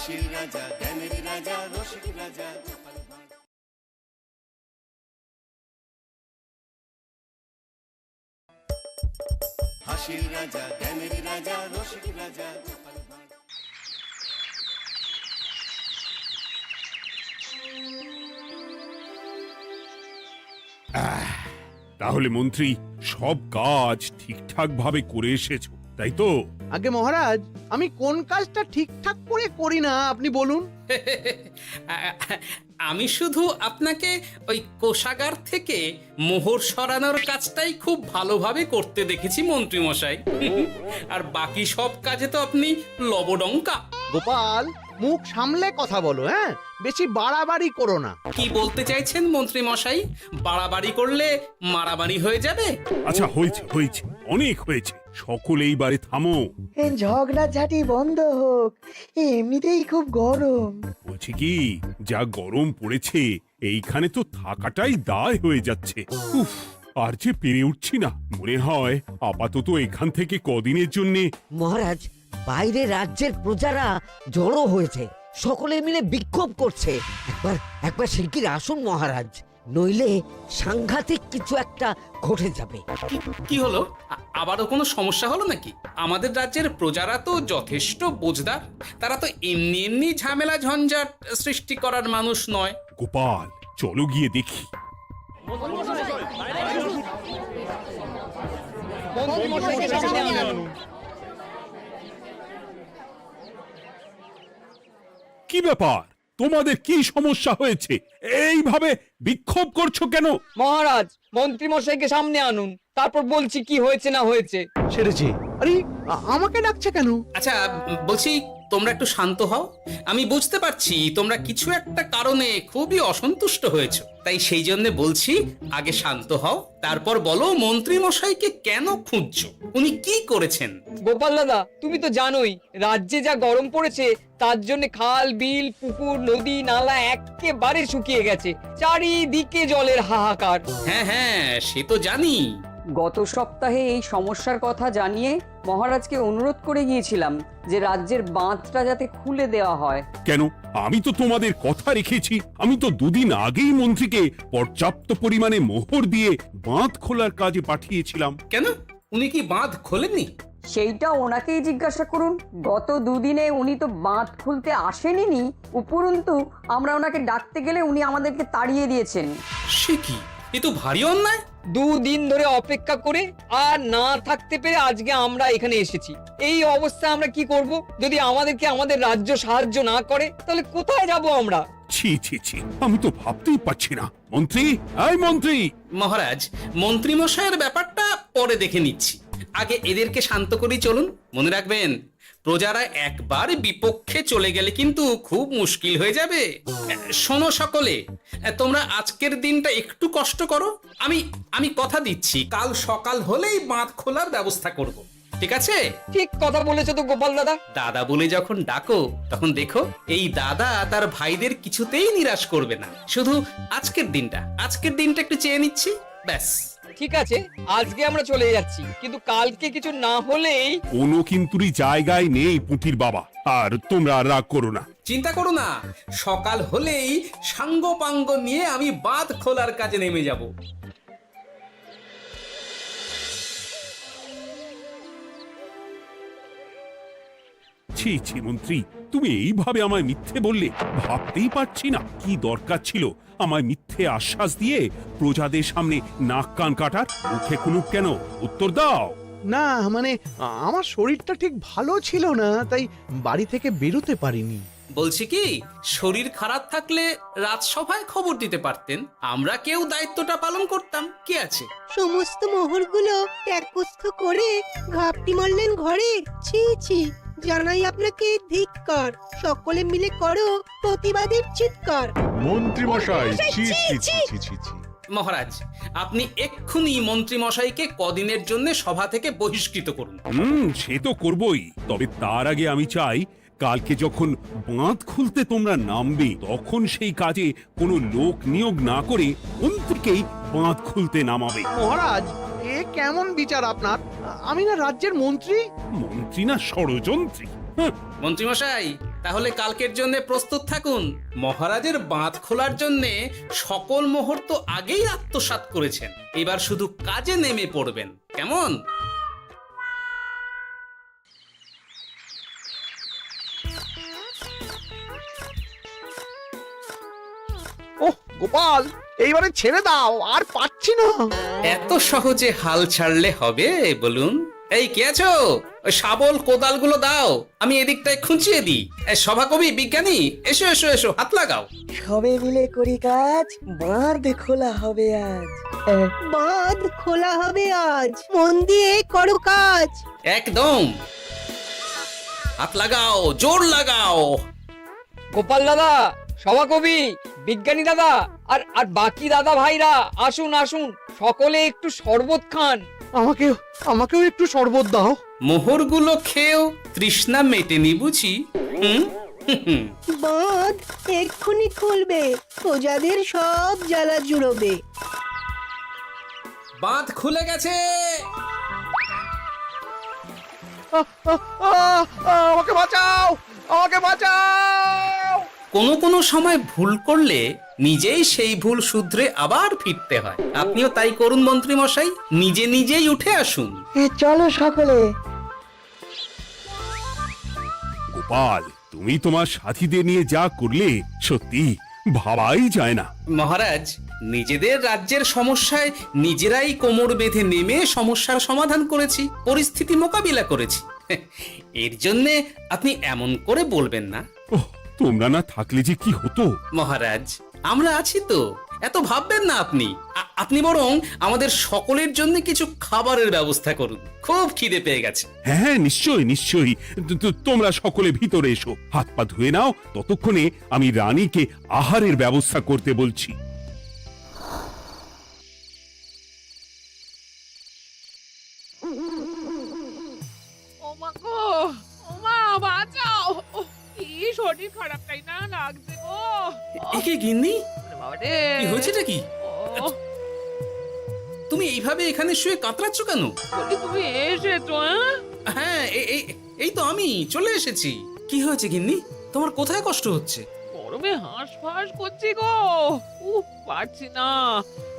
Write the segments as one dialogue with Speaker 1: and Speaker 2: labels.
Speaker 1: হাসির রাজা, জ্ঞানের রাজা, রসিক রাজা। হাসির রাজা, জ্ঞানের রাজা, রসিক রাজা।
Speaker 2: তাহলে মন্ত্রী সব কাজ ঠিকঠাক ভাবে করে এসেছো, তাই তো?
Speaker 3: আগে মহারাজ, আমি কোন কাজটা ঠিকঠাক করে করি না আপনি বলুন।
Speaker 4: আমি শুধু আপনাকে ওই কোষাগার থেকে মোহর সরানোর কাজটাই খুব ভালোভাবে করতে দেখেছি মন্ত্রী মশাই। আর বাকি সব কাজে তো আপনি লবডঙ্কা।
Speaker 3: গোপাল, মুখ সামলে কথা বলো, হ্যাঁ? বেশি বাড়াবাড়ি করো না।
Speaker 4: কি বলতে চাইছেন মন্ত্রী মশাই? বাড়াবাড়ি করলে মারামারি হয়ে যাবে?
Speaker 2: আচ্ছা, হয়েছে হয়েছে, অনেক হয়েছে, সকলে এইবারে থামো।
Speaker 5: ঝগড়াঝাটি বন্ধ হোক, এমনিতেই খুব গরম।
Speaker 2: বলছি কি, যা গরম পড়েছে এইখানে তো থাকাটাই দায় হয়ে যাচ্ছে। উফ, আর যে পেরে উঠছি না। মনে হয় আপাতত এখান থেকে কদিনের জন্য।
Speaker 6: মহারাজ, বাইরে রাজ্যের প্রজারা জড়ো হয়েছে, সকলে মিলে বিক্ষোভ করছে। একবার শিগগির আসুন মহারাজ, নইলে সাংঘাতিক কিছু একটা ঘটে যাবে।
Speaker 4: কি হলো? আবারও কোনো সমস্যা হলো নাকি? আমাদের রাজ্যের প্রজারা তো যথেষ্ট বোঝদার, তারা তো এমনি এমনি ঝামেলা ঝঞ্ঝাট সৃষ্টি করার মানুষ নয়।
Speaker 2: গোপাল, চলো গিয়ে দেখি। কি ব্যাপার, তোমাদের কি সমস্যা হয়েছে? এইভাবে বিক্ষোভ করছো কেন?
Speaker 7: মহারাজ, মন্ত্রী মশাইকে সামনে আনুন, তারপর বলছি কি হয়েছে না হয়েছে।
Speaker 3: সেরেছে। আরে, আমাকে ডাকছে কেন?
Speaker 4: আচ্ছা, বলছি তোমরা একটু শান্ত হও। আমি বুঝতে পারছি তোমরা কিছু একটা কারণে খুবই অসন্তুষ্ট হয়েছো, তাই সেই জন্য বলছি আগে শান্ত হও, তারপর বলো মন্ত্রী মশাইকে কেন খুঁজছো, উনি কি করেছেন।
Speaker 7: গোপাল দাদা, তুমি তো জানোই রাজ্যে যা গরম পড়েছে, তার জন্য খাল বিল পুকুর নদী নালা একেবারে শুকিয়ে গেছে, চারিদিকে জলের হাহাকার।
Speaker 4: হ্যাঁ হ্যাঁ, সে তো জানি।
Speaker 8: গত সপ্তাহে এই সমস্যার কথা জানিয়ে মহারাজকে অনুরোধ করে গিয়েছিলাম যে রাজ্যের বাঁধটা যাতে খুলে দেওয়া হয়।
Speaker 2: কেন? আমি তো তোমাদের কথা রেখেছি। আমি তো দুদিন আগেই মন্ত্রীকে পর্যাপ্ত পরিমাণে মোহর দিয়ে বাঁধ খোলার কাজে পাঠিয়েছিলাম।
Speaker 4: কেন, উনি কি বাঁধ খোলেননি?
Speaker 8: সেইটা ওনাকেই জিজ্ঞাসা করুন। গত দুদিনে উনি তো বাঁধ খুলতে আসেনি, উপরন্তু আমরা ওনাকে ডাকতে গেলে উনি আমাদেরকে তাড়িয়ে দিয়েছেন।
Speaker 4: সে কি, এ তো ভারী অন্যায়।
Speaker 7: দুদিন ধরে অপেক্ষা করে আর না থাকতে পেরে আজকে আমরা এখানে এসেছি। এই অবস্থা আমরা কি করব? যদি আমাদেরকে আমাদের রাজ্য সাহায্য না করে তাহলে কোথায় যাব আমরা?
Speaker 2: ছি ছি ছি, আমি তো ভাবতেই পারছি না। মন্ত্রী, এই মন্ত্রী।
Speaker 4: মহারাজ, মন্ত্রী মশাইয়ের ব্যাপারটা পরে দেখে নিচ্ছি, আগে এদেরকে শান্ত করেই চলুন। মনে রাখবেন, প্রজারা একবার বিপক্ষে চলে গেলে কিন্তু খুব মুশকিল হয়ে যাবে। শোনো সকলে, তোমরা আজকের দিনটা একটু কষ্ট করো। আমি কথা দিচ্ছি, কাল সকাল হলেই বাঁধ খোলার ব্যবস্থা করব, ঠিক আছে?
Speaker 7: ঠিক কথা বলেছো তো গোপাল দাদা।
Speaker 4: দাদা বলে যখন ডাকো, তখন দেখো এই দাদা তার ভাইদের কিছুতেই নিরাশ করবে না। শুধু আজকের দিনটা একটু চেয়ে নিচ্ছি, ব্যাস।
Speaker 7: ঠিক আছে, আজকে আমরা চলে যাচ্ছি, কিন্তু কালকে কিছু না হলেই।
Speaker 2: কোনো কিন্তুরই জায়গায় নেই পুঁটির বাবা। আর তোমরা আর রাগ করো না।
Speaker 4: চিন্তা করো না, সকাল হলেই সাঙ্গ পাঙ্গ নিয়ে আমি বাঁধ খোলার কাজে নেমে যাব।
Speaker 2: ছি ছি মন্ত্রী, তুমি এইভাবে আমায় মিথ্যে বললে? ভাবতেই পারছি না কি দরকার ছিল আমায় মিথ্যে আশ্বাস দিয়ে প্রজাদের সামনে নাক কান কাটার। মুখে কুলুপ কেন? উত্তর দাও।
Speaker 3: না, মানে আমার শরীরটা ঠিক ভালো ছিল না, তাই বাড়ি থেকে বেরোতে পারিনি।
Speaker 4: বলছি কি, শরীর খারাপ থাকলে রাজসভায় খবর দিতে পারতেন, আমরা কেউ দায়িত্বটা পালন করতাম। কি আছে?
Speaker 5: সমস্ত মোহরগুলো ত্যাগস্থ করে ঘাপটি মারলেন ঘরে। ছি ছি, জানাই আপনাকে ধিক্কার। সকলে মিলে করো প্রতিবাদের চিৎকার।
Speaker 9: মন্ত্রী মশাই, ছি ছি ছি ছি ছি ছি।
Speaker 4: মহারাজ, আপনি এক্ষুনি মন্ত্রী মশাইকে কদিনের জন্য সভা থেকে বহিষ্কৃত করুন।
Speaker 2: সে তো করবই, তবে তার আগে আমি চাই কালকে যখন বাঁধ খুলতে তোমরা নামবে, তখন সেই কাজে কোনো লোক নিয়োগ না করে মন্ত্রীকেই বাঁধ খুলতে নামাবে।
Speaker 3: মহারাজ, এ কেমন বিচার আপনার? আমি না রাজ্যের মন্ত্রী।
Speaker 2: মন্ত্রী না ষড়যন্ত্রী।
Speaker 4: মন্ত্রী মশাই, তাহলে কালকের জন্য প্রস্তুত থাকুন। মহারাজের বাঁধ খোলার জন্য সকল মুহূর্ত আগেই আত্মসাৎ করেছেন, এবার শুধু কাজে নেমে পড়বেন, কেমন?
Speaker 3: ওহ গোপাল, এইবারে ছেড়ে দাও, আর পাচ্ছি না।
Speaker 4: এত সহজে হাল ছাড়লে হবে বলুন? এই কে আছো? ওই শাবল কোদালগুলো দাও, আমি এদিকটায় খুঁচিয়ে দিই। সভাকবি, বিজ্ঞানী, এসো এসো এসো, হাত লাগাও।
Speaker 10: সবে মিলে করি কাজ, বাঁধ খোলা হবে আজ।
Speaker 5: বাঁধ খোলা হবে আজ, মন দিয়ে করো কাজ।
Speaker 4: একদম, হাত লাগাও, জোর লাগাও।
Speaker 7: গোপাল দাদা, সভাকবি, বিজ্ঞানী দাদা আর আর বাকি দাদা ভাইরা আসুন আসুন, সকলে একটু শরবত খান।
Speaker 3: আমাকেও একটু শরবত দাও।
Speaker 4: মোহরগুলো খেয়েও তৃষ্ণা মেটেনি বুঝি? হুম?
Speaker 5: বাঁধ এক্ষুনি খুলবে, প্রজাদের সব জ্বালা জুড়বে।
Speaker 4: বাঁধ খুলে গেছে।
Speaker 3: আমাকে বাঁচাও, আমাকে বাঁচাও।
Speaker 4: কোনো সময় ভুল করলে নিজেই সেই ভুল শুধরে আবার ফিরতে হয়। আপনিও তাই করুন মন্ত্রী মশাই, নিজে নিজেই উঠে আসুন।
Speaker 10: চলো সকলে।
Speaker 2: গোপাল, তুমি তোমার সাথীদের নিয়ে যা করলে সত্যি ভাবাই যায় না।
Speaker 4: মহারাজ, নিজেদের রাজ্যের সমস্যায় নিজেরাই কোমর বেঁধে নেমে সমস্যার সমাধান করেছি, পরিস্থিতি মোকাবিলা করেছি। এর জন্য আপনি এমন করে বলবেন না।
Speaker 2: ওহ, তোমরা না থাকলে যে কি হতো।
Speaker 4: মহারাজ, আমরা আছি তো, এত ভাববেন না আপনি। আপনি বরং আমাদের সকলের জন্য কিছু খাবারের ব্যবস্থা করুন, খুব খিদে পেয়ে গেছে।
Speaker 2: হ্যাঁ, নিশ্চয়ই নিশ্চয়ই। তোমরা সকলে ভিতরে এসো, হাত পা ধুয়ে নাও, ততক্ষণে আমি রানীকে আহারের ব্যবস্থা করতে বলছি।
Speaker 11: ওমা গো, ওমা বাঁচাও, কি শরীর খারাপ, তাই না লাগছে গো।
Speaker 4: একে গিন্নি,
Speaker 11: বাবারে,
Speaker 4: কি হয়েছেটা কি?
Speaker 11: ও,
Speaker 4: তুমি এইভাবে এখানে শুয়ে কাতরাচ্ছ কেন?
Speaker 11: বলি তুমি এসেছো?
Speaker 4: হ্যাঁ, এই তো আমি চলে এসেছি। কি হয়েছে গিন্নি? তোমার কোথায় কষ্ট হচ্ছে?
Speaker 11: গরমে হাঁসফাঁস করছি গো, পারছি না।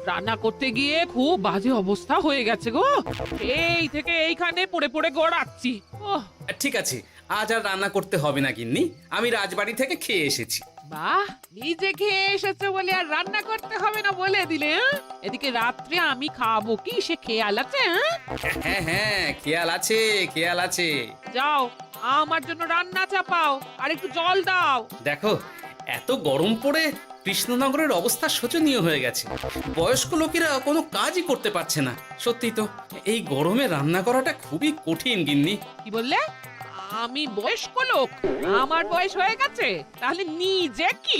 Speaker 11: রান্না করতে গিয়ে খুব বাজে অবস্থা হয়ে গেছে গো, এই থেকে এইখানে পড়ে পড়ে গড়াচ্ছি।
Speaker 4: ঠিক আছে, আজ আর রান্না করতে হবে না গিন্নি, আমি রাজবাড়ি থেকে খেয়ে এসেছি।
Speaker 11: বাহ, নিজে খেয়ে এসেছো বলে আর রান্না করতে হবে না বলে দিলে? এদিকে রাত্রে আমি খাবো কি, সে খেয়াল আছে?
Speaker 4: হ্যাঁ হ্যাঁ, খেয়াল আছে, খেয়াল আছে।
Speaker 11: যাও, আমার জন্য রান্না চাপাও আর একটু জল দাও।
Speaker 4: দেখো, এত গরম পড়ে কৃষ্ণনগরের অবস্থা শোচনীয় হয়ে গেছে। বয়স্ক লোকেরা কোনো কাজই করতে পারছে না। সত্যি তো, এই গরমে রান্না করাটা খুবই কঠিন গিন্নি।
Speaker 11: কি বললে? আমি বয়স্ক লোক? আমার বয়স হয়ে গেছে, তাহলে নিজে কি?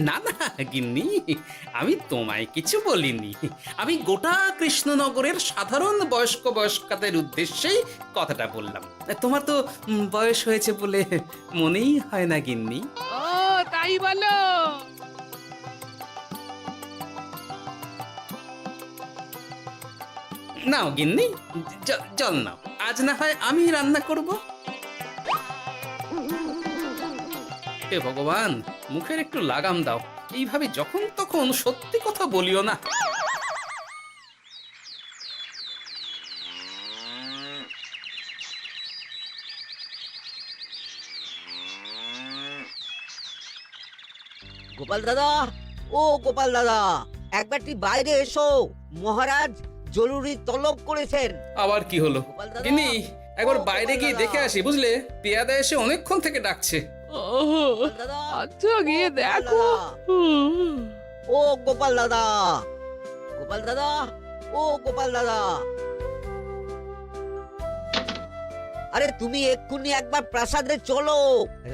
Speaker 4: না না গিন্নি, আমি তোমায় কিছু বলিনি। আমি গোটা কৃষ্ণনগরের সাধারণ বয়স্কাদের উদ্দেশ্যেই কথাটা বললাম। তোমার তো বয়স হয়েছে বলে মনেই হয় না গিন্নি।
Speaker 11: ও তাই বলো?
Speaker 4: নাও গিন্নি, জল নাও। আজ না হয় আমি রান্না করব। হে ভগবান, মুখের একটু লাগাম দাও। এইভাবে যখন তখন সত্যি কথা বলিও না।
Speaker 6: গোপাল দাদা, ও গোপাল দাদা, একবারটি বাইরে এসো, মহারাজ জরুরি তলব করেছেন।
Speaker 4: আবার কি হলো
Speaker 6: গোপাল দাদা,
Speaker 4: গিন্নি? একবার
Speaker 6: ও
Speaker 4: বাইরে
Speaker 6: গোপাল
Speaker 4: গিয়ে
Speaker 6: দাদা।
Speaker 4: দেখে আসি, বুঝলে? পেয়াদা এসে অনেকক্ষণ থেকে ডাকছে।
Speaker 6: গোপাল দাদা,
Speaker 11: আচ্ছা, গিয়ে
Speaker 6: গোপাল
Speaker 11: দেখো।
Speaker 6: দাদা, ও গোপাল দাদা, গোপাল দাদা, ও গোপাল দাদা, আরে তুমি এক্ষুনি একবার প্রাসাদে চলো,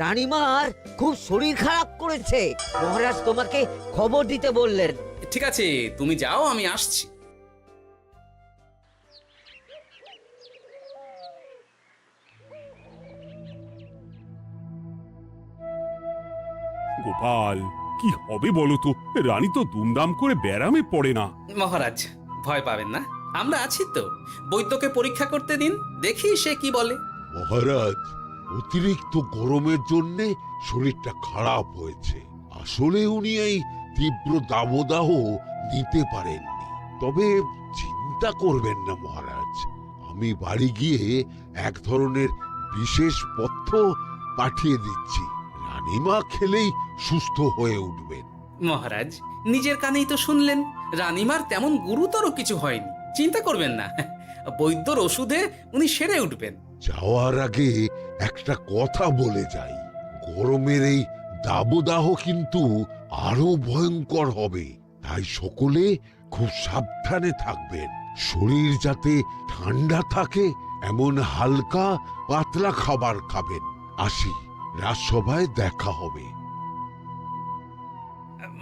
Speaker 6: রানীমার খুব শরীর খারাপ করেছে, মহারাজ তোমাকে খবর দিতে বললেন।
Speaker 4: ঠিক আছে, তুমি যাও, আমি আসছি।
Speaker 2: গোপাল, কি হবে বলো তো? রানী তো দুমদাম করে ব্যারামে পড়ে না।
Speaker 4: মহারাজ, ভয় পাবেন না, আমরা আছি তো। বৈদ্যকে পরীক্ষা করতে দিন, দেখি সে কি বলে।
Speaker 9: মহারাজ, অতিরিক্ত গরমের জন্যে শরীরটা খারাপ হয়েছে। আসলে উনি এই তীব্র দাবদাহ নিতে পারেননি। তবে চিন্তা করবেন না মহারাজ, আমি বাড়ি গিয়ে এক ধরনের বিশেষ পথ্য পাঠিয়ে দিচ্ছি। রানীমা খেলেই সুস্থ হয়ে উঠবেন।
Speaker 4: মহারাজ নিজের কানেই তো শুনলেন, রানীমার তেমন গুরুতর কিছু হয়নি, চিন্তা করবেন না। বৈদ্যর ওষুধে উনি সেরে উঠবেন।
Speaker 9: যাওয়ার আগে একটা কথা বলে যাই, গরমের এই দাবদাহ কিন্তু আরো ভয়ঙ্কর হবে, তাই সকলে খুব সাবধানে থাকবেন। শরীর যাতে ঠান্ডা থাকে এমন হালকা পাতলা খাবার খাবেন। আসি, রাজসভায় দেখা হবে।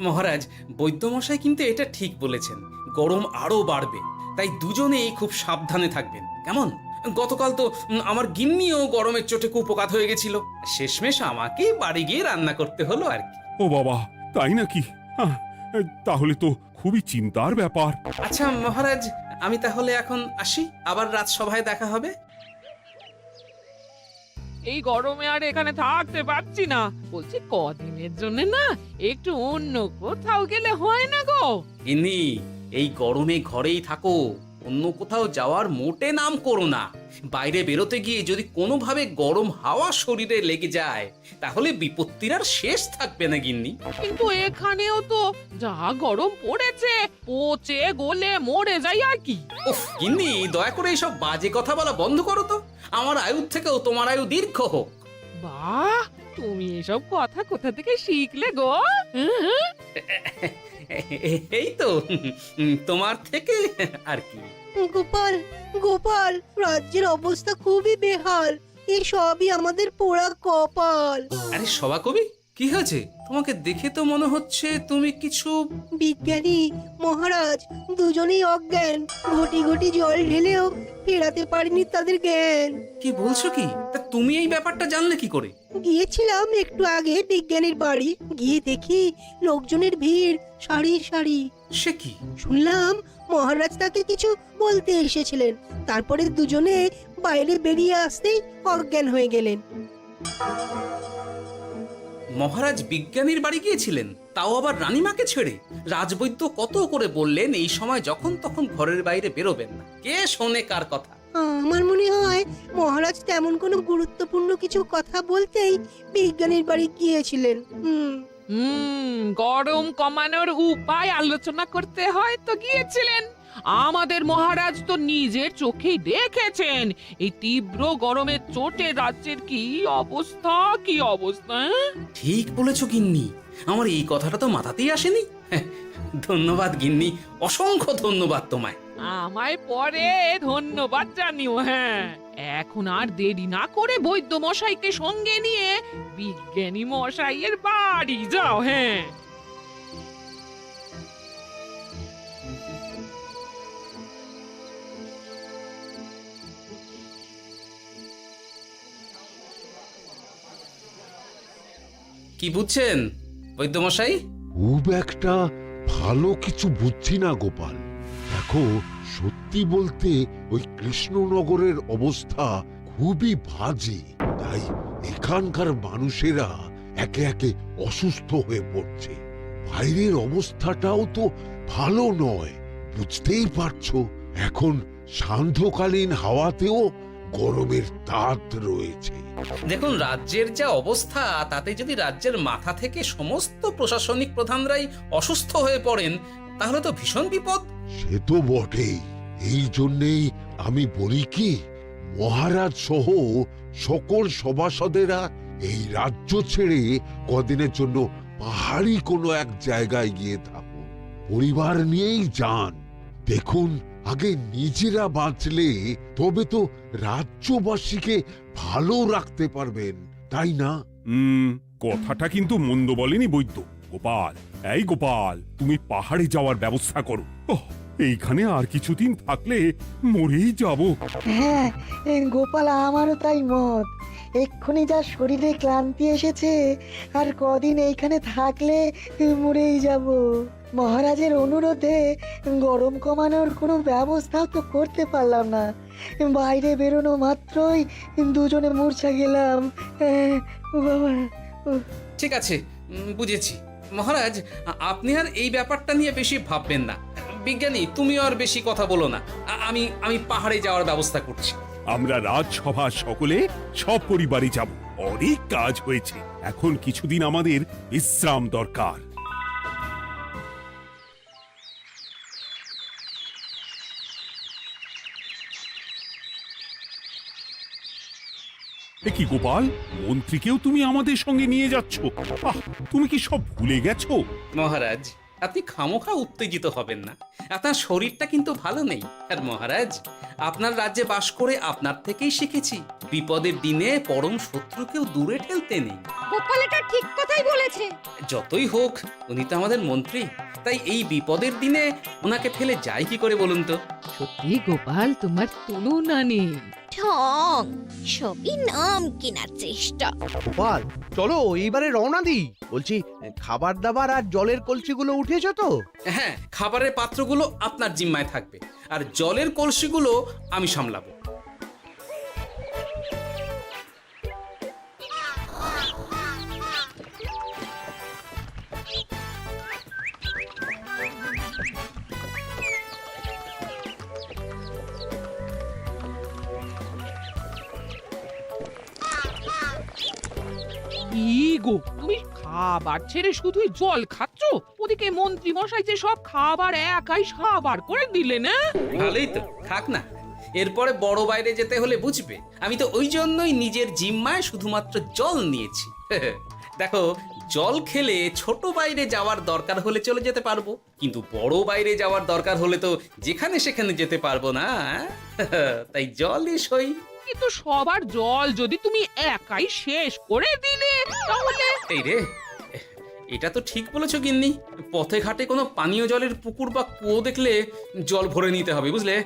Speaker 4: মহারাজ, বৈদ্যমশাই কিন্তু এটা ঠিক বলেছেন, গরম আরো বাড়বে, তাই দুজনেই খুব সাবধানে থাকবেন, কেমন? গতকাল তো আমার গিন্নিও গরমের চোটে কুপোকাত হয়ে গেছিল, শেষমেশ আমাকে বাড়ি গিয়ে রান্না করতে হলো আর কি।
Speaker 2: ও বাবা, তাই নাকি? তাহলে তো খুবই চিন্তার ব্যাপার।
Speaker 4: আচ্ছা মহারাজ, আমি তাহলে এখন আসি, আবার রাজসভায় দেখা হবে।
Speaker 11: এই গরমে আর এখানে থাকতে পারছি না, বলছি কদিনের জন্য না একটু অন্য কোথাও গেলে হয় না গো?
Speaker 4: গিন্নি, এই গরমে ঘরেই থাকো, অন্য কোথাও যাওয়ার মোটে নাম করো না। বাইরে বেরোতে গিয়ে যদি কোনোভাবে গরম হাওয়া শরীরে লেগে যায় তাহলে বিপত্তির আর শেষ থাকবে না গিন্নি।
Speaker 11: কিন্তু এখানেও তো যা গরম পড়েছে, পচে গলে মরে যাই আর কি।
Speaker 4: উফ গিন্নি, দয়া করে এইসব বাজে কথা বলা বন্ধ করো তো, আমার আয়ুর থেকেও তোমার আয়ু দীর্ঘ হোক।
Speaker 11: বাহ, তুমি এসব কথা কোথা থেকে শিখলে গো? হুম?
Speaker 4: এই তো তোমার থেকে আর কি।
Speaker 5: গোপাল, গোপাল, রাজ্যের অবস্থা খুবই বেহাল। এই সবই আমাদের পোড়া কপাল।
Speaker 4: আরে সভা কবি, কি হয়েছে? তোমাকে দেখে তো মনে হচ্ছে তুমি কিছু...
Speaker 5: বিজ্ঞানী মহারাজ দুজনেই অজ্ঞান, ঘটি ঘটি জল ঢেলেও ফেরাতে পারেনি তাদের জ্ঞান।
Speaker 4: কি বলছো কি? তা তুমি এই ব্যাপারটা জানলে কি করে?
Speaker 5: গিয়েছিলাম একটু আগে বিজ্ঞানীর বাড়ি, গিয়ে দেখি লোকজনের ভিড় সারি সারি।
Speaker 4: সে কি?
Speaker 5: শুনলাম মহারাজ তাকে কিছু বলতে এসেছিলেন, তারপরে দুজনে বাইরে বেরিয়ে আসতেই অজ্ঞান হয়ে গেলেন।
Speaker 4: মহারাজ বিজ্ঞানীর বাড়ি গিয়েছিলেন, তাও আবার রানীমাকে ছেড়ে? রাজবৈদ্য কত করে বললেন এই সময় যখন তখন ঘরের বাইরে বেরোবেন না, কে শোনে কার কথা?
Speaker 5: আমার মনে হয় মহারাজ তেমন কোনো গুরুত্বপূর্ণ কিছু কথা বলতেই বিজ্ঞানীর বাড়ি গিয়েছিলেন।
Speaker 11: গরম কমানোর উপায় আলোচনা করতে হয় তো গিয়েছিলেন। আমাদের মহারাজ তো নিজের চোখেই দেখেছেন এই তীব্র গরমের চোটে রাজ্যের কি অবস্থা, কি অবস্থা।
Speaker 4: ঠিক বলেছো গিন্নি, আমার এই কথাটা তো মাথাতেই আসেনি। ধন্যবাদ গিন্নি, অসংখ্য ধন্যবাদ তোমায়।
Speaker 11: আমায় পরে ধন্যবাদ জানিও। হ্যাঁ, এখন আর দেরি না করে বৈদ্য মশাইকে সঙ্গে নিয়ে বিজ্ঞানী মশাইয়ের বাড়ি যাও। হ্যাঁ,
Speaker 4: কি বুঝছেন বৈদ্যমশাই?
Speaker 9: খুব একটা ভালো কিছু বুঝছি না গোপাল। দেখো, সত্যি বলতে ওই কৃষ্ণনগরের অবস্থা খুবই বাজে, তাই এখানকার মানুষেরা একে একে অসুস্থ হয়ে পড়ছে। বাইরের অবস্থাটাও তো ভালো নয়, বুঝতেই পারছো। এখন সান্ধ্যকালীন হাওয়াতেও গরমের তাত রয়েছে।
Speaker 4: দেখুন, রাজ্যের যা অবস্থা তাতে যদি রাজ্যের মাথা থেকে সমস্ত প্রশাসনিক প্রধানরাই অসুস্থ হয়ে পড়েন তাহলে তো ভীষণ বিপদ।
Speaker 9: সে তো বটেই, এই জন্যেই আমি বলি কি, মহারাজ সহ সকল সভাসদেরা এই রাজ্য ছেড়ে কদিনের জন্য পাহাড়ি কোনো এক জায়গায় গিয়ে থাকুন, পরিবার নিয়েই যান। দেখুন, আগে নিজেরা বাঁচলে তবে তো রাজ্যবাসীকে ভালো রাখতে পারবেন, তাই না?
Speaker 2: কথাটা কিন্তু মন্দ বলেনি বৈদ্য। গোপাল, এই গোপাল, তুমি পাহাড়ে যাওয়ার ব্যবস্থা করো। এইখানে আর কিছুদিন থাকলে মরেই যাব।
Speaker 10: হ্যাঁ গোপাল, আমারও তাই মত। এক্ষুনি যা শরীরে ক্লান্তি এসেছে, আর কদিন এইখানে থাকলে মরেই যাব। মহারাজের অনুরোধে গরম কমানোর কোনো ব্যবস্থাও তো করতে পারলাম না। বাইরে বেরোনো মাত্রই দুজনে মূর্ছা গেলাম। বাবা,
Speaker 4: ঠিক আছে, বুঝেছি। মহারাজ, আপনি আর এই ব্যাপারটা নিয়ে বেশি ভাববেন না। বিজ্ঞানী, তুমিও আর বেশি কথা বলো না। আমি পাহাড়ে যাওয়ার ব্যবস্থা করছি।
Speaker 2: আমরা রাজসভার সকলে সব পরিবারে যাব। অনেক কাজ হয়েছে, এখন কিছুদিন আমাদের বিশ্রাম দরকার। এ কি গোপাল, মন্ত্রীকেও তুমি আমাদের সঙ্গে নিয়ে যাচ্ছ? তুমি কি সব ভুলে গেছো?
Speaker 4: মহারাজ, আপনি খামোখা উত্তেজিত হবেন না। আপনার শরীরটা কিন্তু ভালো নেই। আর মহারাজ, আপনার রাজ্যে বাস করে আপনার থেকেই শিখেছি বিপদের দিনে পরম শত্রুকেও দূরে ঠেলতে নেই।
Speaker 5: গোপাল এটা ঠিক কথাই বলেছে।
Speaker 4: যতই হোক, উনি তো আমাদের মন্ত্রী, তাই এই বিপদের দিনে ওনাকে ফেলে যায় কি করে বলুন তো?
Speaker 11: সত্যি গোপাল, তোমার তুলনা নেই।
Speaker 5: ঠং, সবই নাম কেনার চেষ্টা।
Speaker 3: গোপাল, চলো এইবারে রওনা দিই। বলছি, খাবার দাবার আর জলের কলসিগুলো উঠেছো তো?
Speaker 4: হ্যাঁ, খাবারের পাত্রগুলো আপনার জিম্মায় থাকবে, আর জলের কলসিগুলো আমি সামলাবো।
Speaker 11: কি গো, তুমি খাবার ছেড়ে শুধুই জল খাচ্ছ? ওদিকে মন্ত্রী মশাই যে সব খাবার একাই সাবার করে দিলেন। না
Speaker 4: ভালোই তো, খাক না। এরপরে বড় বাইরে যেতে হলে বুঝবে। আমি তো ওই জন্যই নিজের জিম্মায় শুধুমাত্র জল নিয়েছি। দেখো, জল খেলে ছোট বাইরে যাওয়ার দরকার হলে চলে যেতে পারবো, কিন্তু বড় বাইরে যাওয়ার দরকার হলে তো যেখানে সেখানে যেতে পারবো না। তাই জলই সই।
Speaker 11: কিন্তু সবার জল যদি তুমি একাই শেষ করে দিলে, তাহলে
Speaker 4: এই রে, এটা তো ঠিক বলেছো গিন্নি। পথে ঘাটে কোনো পানীয় জলের পুকুর বা কুয়ো দেখলে জল ভরে নিতে হবে, বুঝলে?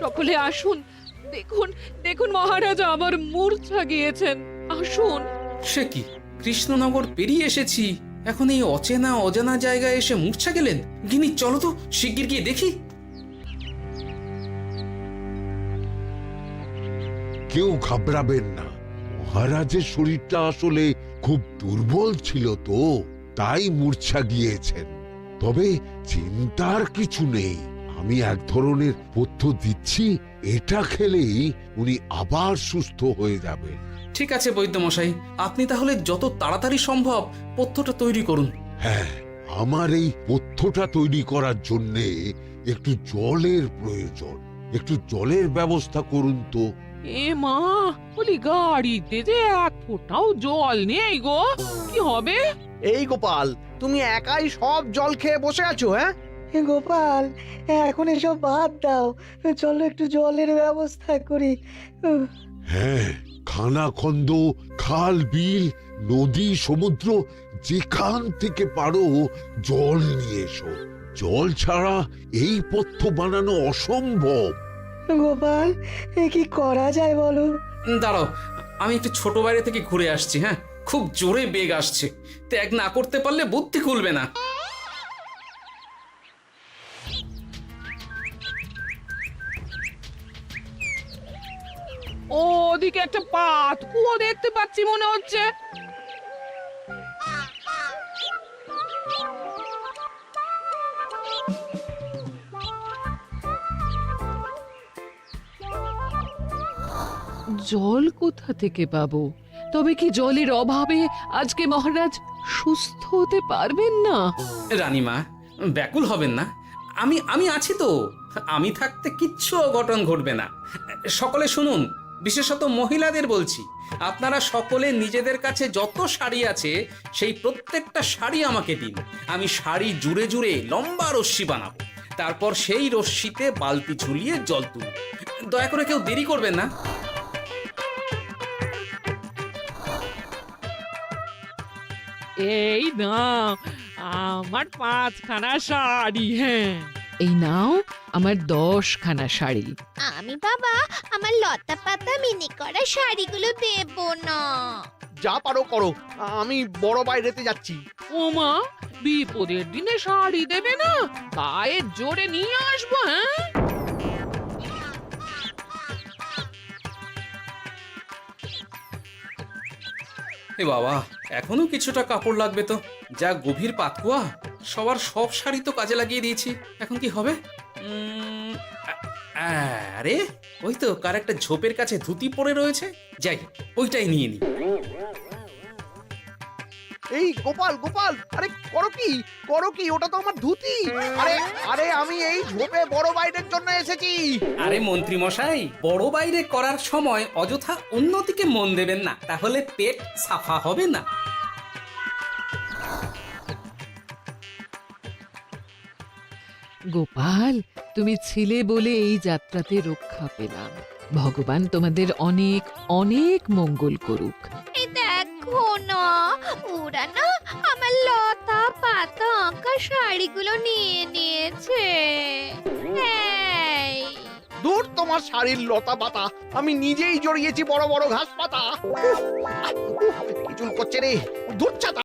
Speaker 11: সকলে আসুন। দেখুন দেখুন, মহারাজ আবার মূর্ছা গিয়েছেন। আসুন।
Speaker 4: সে কি, কৃষ্ণনগর পেরিয়ে এসেছি, এখন এই অচেনা অজানা জায়গায় এসে মূর্ছা গেলেন? গিনি, চলো তো শিগগির গিয়ে দেখি।
Speaker 9: কেউ ঘাবড়াবেন না। মহারাজের শরীরটা আসলে খুব দুর্বল ছিল তো, তাই মূর্ছা গিয়েছেন। তবে চিন্তার কিছু নেই, আমি এক ধরনের পথ্য দিচ্ছি, এটা খেলেই উনি আবার সুস্থ হয়ে যাবেন।
Speaker 4: ঠিক আছে বৈদ্যমশাই, আপনি তাহলে যত তাড়াতাড়ি সম্ভব পথ্যটা তৈরি করুন।
Speaker 9: হ্যাঁ, আমার এই পথ্যটা তৈরি করার জন্য একটু জলের প্রয়োজন। একটু জলের ব্যবস্থা করুন তো।
Speaker 11: এ মা, বলি গাড়িতে যে এক ফোঁটাও জল নেই গো, কি হবে?
Speaker 3: এই গোপাল, তুমি একাই সব জল খেয়ে বসে আছো? হ্যাঁ
Speaker 10: গোপাল, এখন এসব বাদ দাও, চলো একটু জলের ব্যবস্থা করি।
Speaker 9: হ্যাঁ, খানাখন্দ, খাল, বিল, নদী, সমুদ্র, যেখান থেকে পারো জল নিয়ে এসো। জল ছাড়া এই পথ্য বানানো অসম্ভব।
Speaker 10: গোপাল, এ কি করা যায় বলো?
Speaker 4: দাঁড়াও, আমি একটু ছোট বাইরে থেকে ঘুরে আসছি। হ্যাঁ, খুব জোরে বেগ আসছে, ত্যাগ না করতে পারলে বুদ্ধি খুলবে না।
Speaker 11: ওদিকে একটা পাত কুয়ো দেখতে পাচ্ছি মনে হচ্ছে। জল কোথা থেকে পাবো? তবে কি জলের অভাবে আজকে মহারাজ সুস্থ হতে পারবেন না?
Speaker 4: রানীমা, ব্যাকুল হবেন না, আমি আছি তো। আমি থাকতে কিচ্ছু অঘটন ঘটবে না। সকলে শুনুন, বিশেষত মহিলাদের বলছি, আপনারা সকলে নিজেদের কাছে যত শাড়ি আছে সেই প্রত্যেকটা শাড়ি আমাকে দিন। আমি শাড়ি জুড়ে জুড়ে লম্বা রশ্মি বানাবো, তারপর সেই রশ্মিতে বালতি ঝুলিয়ে জল তুলব। দয়া করে কেউ দেরি করবেন না।
Speaker 11: এই নাও আমার 5খানা শাড়ি। হ্যাঁ, এই নাও আমার 10খানা শাড়ি।
Speaker 5: আমি বাবা আমার লতা পাতা মিনি করা শাড়িগুলো দেব না।
Speaker 3: যা পারো করো, আমি বড় বাইরেতে যাচ্ছি।
Speaker 11: ওমা, বিপদের দিনে শাড়ি দেবে না? গায়ের জোরে নিয়ে আসবো। হ্যাঁ,
Speaker 4: এ বাবা, এখনো কিছুটা কাপড় লাগবে তো। যা গভীর পাতকুয়া, সবার সব শাড়ি তো কাজে লাগিয়ে দিয়েছি, এখন কি হবে? আরে ওই তো কার একটা ঝোপের কাছে ধুতি পড়ে রয়েছে, যাই ওইটাই নিয়ে নি।
Speaker 3: এই গোপাল গোপাল, আরে করো কি, ওটা তো আমার ধুতি। আরে আরে আমি এই ঝোপে বড় বাইরের জন্য এসেছি।
Speaker 4: আরে মন্ত্রী মশাই, বড় বাইরে করার সময় অযথা অন্যদিকে মন দেবেন না, তাহলে পেট সাফা হবে না।
Speaker 11: গোপাল, তুমি ছিলে বলে এই যাত্রাতে রক্ষা পেলাম। ভগবান তোমাদের অনেক অনেক মঙ্গল করুক।
Speaker 5: এই দেখো না, ওরা না আমার লতা পাতা আঁকা শাড়িগুলো নিয়ে নিয়েছে। এই
Speaker 3: দূর তোমার শাড়ির লতা পাতা, আমি নিজেই জড়িয়েছি বড় বড় ঘাস পাতা। চুল করছে রে, দূর ছাতা।